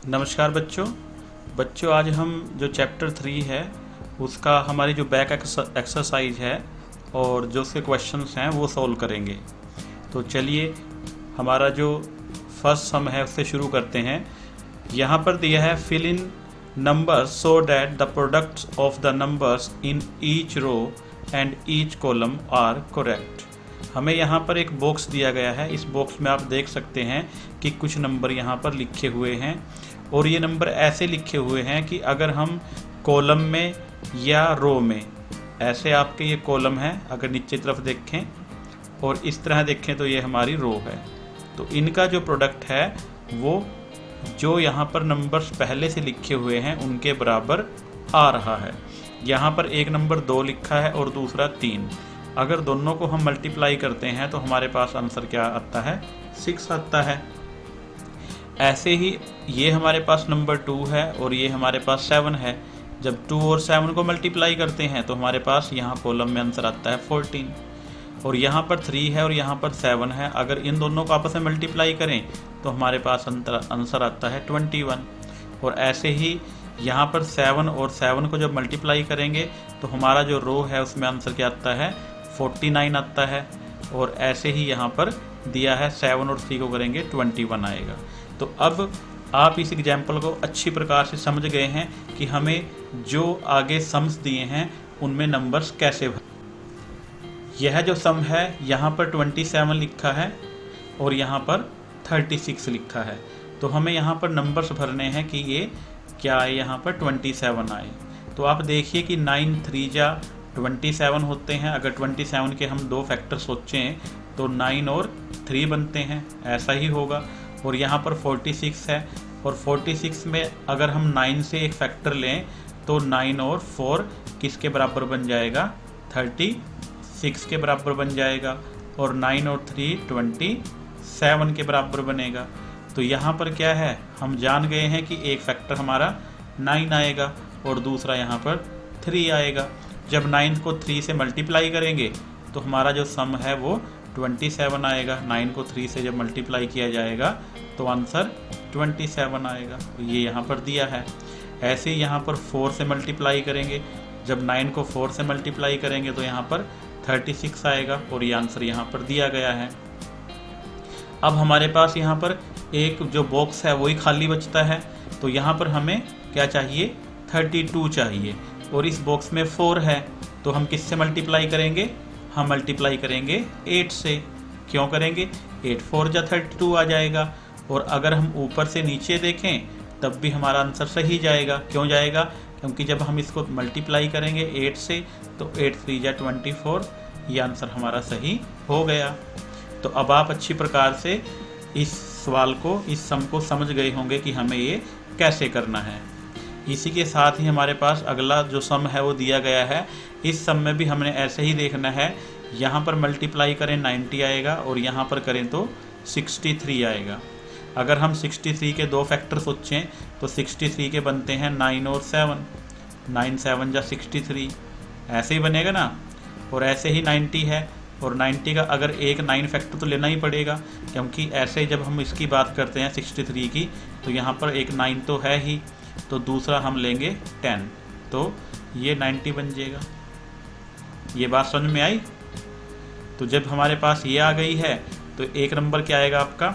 नमस्कार बच्चों आज हम जो चैप्टर 3 है उसका हमारी जो बैक एक्सरसाइज है और जो उसके क्वेश्चंस हैं वो सॉल्व करेंगे। तो चलिए हमारा जो फर्स्ट सम है उससे शुरू करते हैं। यहाँ पर दिया है fill in numbers so that the products of the numbers in each row and each column are correct. हमें यहाँ पर एक बॉक्स दिया गया है। इस बॉक्स में आप देख सकते हैं कि कुछ नंबर यहाँ पर लिखे हुए हैं और ये नंबर ऐसे लिखे हुए हैं कि अगर हम कॉलम में या रो में, ऐसे आपके ये कॉलम है, अगर नीचे तरफ देखें और इस तरह देखें तो ये हमारी रो है। तो इनका जो प्रोडक्ट है वो जो यहाँ पर नंबर्स पहले से लिखे हुए हैं उनके बराबर आ रहा है। यहाँ पर एक नंबर 2 लिखा है और दूसरा 3। अगर दोनों को हम मल्टीप्लाई करते हैं तो हमारे पास आंसर क्या आता है? 6 आता है। ऐसे ही ये हमारे पास नंबर 2 है और ये हमारे पास 7 है। जब 2 और 7 को मल्टीप्लाई करते हैं तो हमारे पास यहाँ कॉलम में आंसर आता है 14। और यहाँ पर 3 है और यहाँ पर 7 है। अगर इन दोनों को आपस में मल्टीप्लाई करें तो हमारे पास आंसर आता है 21। और ऐसे ही यहाँ पर 7 और 7 को जब मल्टीप्लाई करेंगे तो हमारा जो रो है उसमें आंसर क्या आता है? 49 आता है। और ऐसे ही यहाँ पर दिया है 7 और 3 को करेंगे 21 आएगा। तो अब आप इस एग्जाम्पल को अच्छी प्रकार से समझ गए हैं कि हमें जो आगे सम्स दिए हैं उनमें नंबर्स कैसे भर। यह जो सम है यहाँ पर 27 लिखा है और यहाँ पर 36 लिखा है। तो हमें यहाँ पर नंबर्स भरने हैं कि ये क्या आए, यहाँ पर 27 आए। तो आप देखिए कि 9 3 जा 27 होते हैं। अगर 27 के हम 2 फैक्टर सोचें तो 9 और 3 बनते हैं, ऐसा ही होगा। और यहाँ पर 46 है और 46 में अगर हम 9 से एक फैक्टर लें तो 9 और 4 किसके बराबर बन जाएगा? 36 के बराबर बन जाएगा। और 9 और 3 27 के बराबर बनेगा। तो यहाँ पर क्या है, हम जान गए हैं कि एक फैक्टर हमारा 9 आएगा और दूसरा यहाँ पर 3 आएगा। जब 9 को 3 से मल्टीप्लाई करेंगे तो हमारा जो सम है वो 27 आएगा। 9 को 3 से जब मल्टीप्लाई किया जाएगा तो आंसर 27 आएगा। तो ये यहाँ पर दिया है। ऐसे ही यहाँ पर 4 से मल्टीप्लाई करेंगे। जब 9 को 4 से मल्टीप्लाई करेंगे तो यहाँ पर 36 आएगा और ये आंसर यहाँ पर दिया गया है। अब हमारे पास यहाँ पर एक जो बॉक्स है वही खाली बचता है। तो यहाँ पर हमें क्या चाहिए? 32 चाहिए। और इस बॉक्स में 4 है तो हम किससे मल्टीप्लाई करेंगे? हम मल्टीप्लाई करेंगे 8 से। क्यों करेंगे? 8 4 जा 32 आ जाएगा। और अगर हम ऊपर से नीचे देखें तब भी हमारा आंसर सही जाएगा। क्यों जाएगा? क्योंकि जब हम इसको मल्टीप्लाई करेंगे 8 से तो 8 3 जा 24, ये आंसर हमारा सही हो गया। तो अब आप अच्छी प्रकार से इस सवाल को, इस सम को समझ गए होंगे कि हमें ये कैसे करना है। इसी के साथ ही हमारे पास अगला जो सम है वो दिया गया है। इस सम में भी हमने ऐसे ही देखना है। यहाँ पर मल्टीप्लाई करें 90 आएगा और यहाँ पर करें तो 63 आएगा। अगर हम 63 के 2 फैक्टर सोचें तो 63 के बनते हैं 9 और 7। 9 7 जा 63, ऐसे ही बनेगा ना। और ऐसे ही 90 है और 90 का अगर एक 9 फैक्टर तो लेना ही पड़ेगा, क्योंकि ऐसे जब हम इसकी बात करते हैं 63 की तो यहाँ पर एक 9 तो है ही, तो दूसरा हम लेंगे 10, तो ये 90 बन जाएगा। ये बात समझ में आई? तो जब हमारे पास ये आ गई है तो एक नंबर क्या आएगा आपका?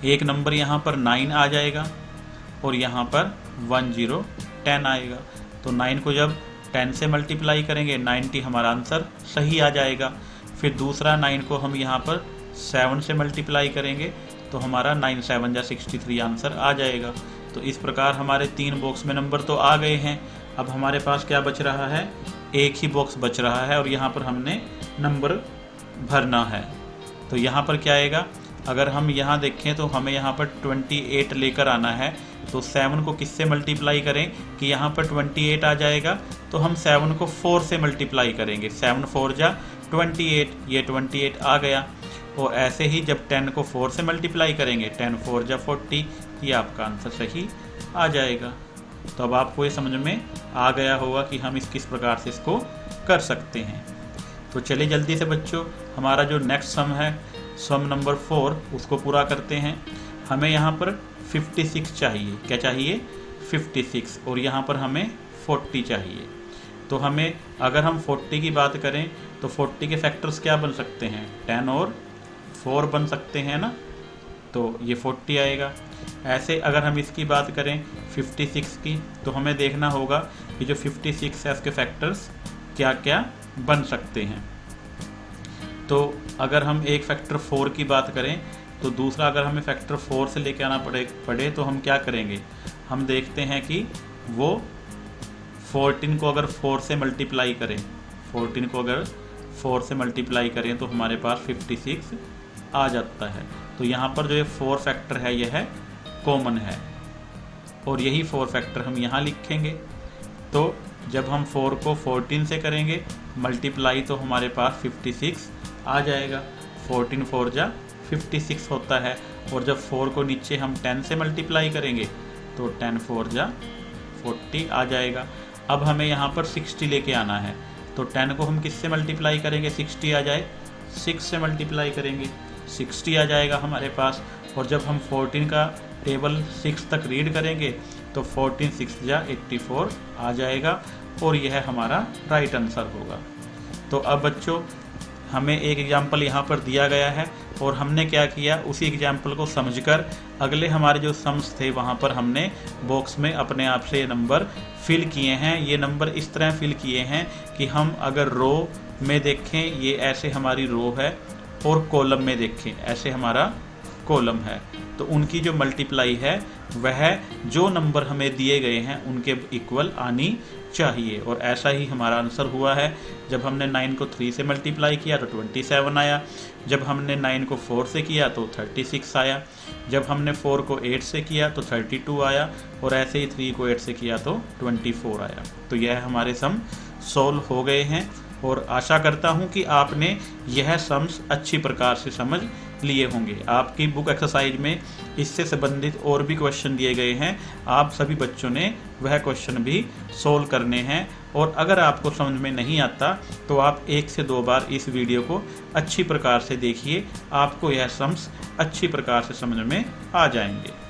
एक नंबर यहाँ पर 9 आ जाएगा और यहाँ पर 10 आएगा। तो 9 को जब 10 से मल्टीप्लाई करेंगे 90 हमारा आंसर सही आ जाएगा। फिर दूसरा 9 को हम यहाँ पर 7 से मल्टीप्लाई करेंगे तो हमारा 9 7 जा 63 आंसर आ जाएगा। तो इस प्रकार हमारे 3 बॉक्स में नंबर तो आ गए हैं। अब हमारे पास क्या बच रहा है? एक ही बॉक्स बच रहा है और यहाँ पर हमने नंबर भरना है। तो यहाँ पर क्या आएगा? अगर हम यहाँ देखें तो हमें यहाँ पर 28 लेकर आना है। तो 7 को किससे मल्टीप्लाई करें कि यहाँ पर 28 आ जाएगा? तो हम 7 को 4 से मल्टीप्लाई करेंगे। 7 4 जा 28, ये 28 आ गया। और ऐसे ही जब 10 को 4 से मल्टीप्लाई करेंगे 10 4 जा 40, ये आपका आंसर सही आ जाएगा। तो अब आपको ये समझ में आ गया होगा कि हम किस प्रकार से इसको कर सकते हैं। तो चलिए जल्दी से बच्चों हमारा जो नेक्स्ट सम है, सम नंबर 4, उसको पूरा करते हैं। हमें यहाँ पर 56 चाहिए। क्या चाहिए? 56। और यहाँ पर हमें 40 चाहिए। तो हमें अगर हम 40 की बात करें तो 40 के फैक्टर्स क्या बन सकते हैं? 10 और 4 बन सकते हैं ना, तो ये 40 आएगा। ऐसे अगर हम इसकी बात करें 56 की, तो हमें देखना होगा कि जो 56 है उसके फैक्टर्स क्या क्या बन सकते हैं। तो अगर हम एक फैक्टर 4 की बात करें तो दूसरा अगर हमें फैक्टर 4 से लेके आना पड़े तो हम क्या करेंगे? हम देखते हैं कि वो 14 को अगर 4 से मल्टीप्लाई करें, 14 को अगर 4 से मल्टीप्लाई करें तो हमारे पास 56 आ जाता है। तो यहाँ पर जो ये 4 फैक्टर है यह है कॉमन है, और यही 4 फैक्टर हम यहाँ लिखेंगे। तो जब हम 4 को 14 से करेंगे मल्टीप्लाई तो हमारे पास 56 आ जाएगा। 14 4 जा 56 होता है। और जब 4 को नीचे हम 10 से मल्टीप्लाई करेंगे तो 10 4 जा 40 आ जाएगा। अब हमें यहाँ पर 60 लेके आना है, तो 10 को हम किससे मल्टीप्लाई करेंगे? 60 आ जाए, 6 से मल्टीप्लाई करेंगे, 60 आ जाएगा हमारे पास। और जब हम 14 का टेबल 6 तक रीड करेंगे तो 14 6 जा 84 आ जाएगा, और यह हमारा राइट आंसर होगा। तो अब बच्चों हमें एक एग्जाम्पल यहाँ पर दिया गया है, और हमने क्या किया, उसी एग्जाम्पल को समझकर अगले हमारे जो सम्स थे वहाँ पर हमने बॉक्स में अपने आप से ये नंबर फिल किए हैं। ये नंबर इस तरह फिल किए हैं कि हम अगर रो में देखें ये ऐसे हमारी रो है, और कॉलम में देखें ऐसे हमारा कॉलम है, तो उनकी जो मल्टीप्लाई है वह जो नंबर हमें दिए गए हैं उनके इक्वल आनी चाहिए। और ऐसा ही हमारा आंसर हुआ है। जब हमने 9 को 3 से मल्टीप्लाई किया तो 27 आया, जब हमने 9 को 4 से किया तो 36 आया, जब हमने 4 को 8 से किया तो 32 आया, और ऐसे ही 3 को 8 से किया तो 24 आया। तो यह हमारे सम सोल्व हो गए हैं, और आशा करता हूं कि आपने यह सम्स अच्छी प्रकार से समझ लिए होंगे। आपकी बुक एक्सरसाइज में इससे संबंधित और भी क्वेश्चन दिए गए हैं, आप सभी बच्चों ने वह क्वेश्चन भी सोल्व करने हैं। और अगर आपको समझ में नहीं आता तो आप 1 से 2 बार इस वीडियो को अच्छी प्रकार से देखिए, आपको यह सम्स अच्छी प्रकार से समझ में आ जाएंगे।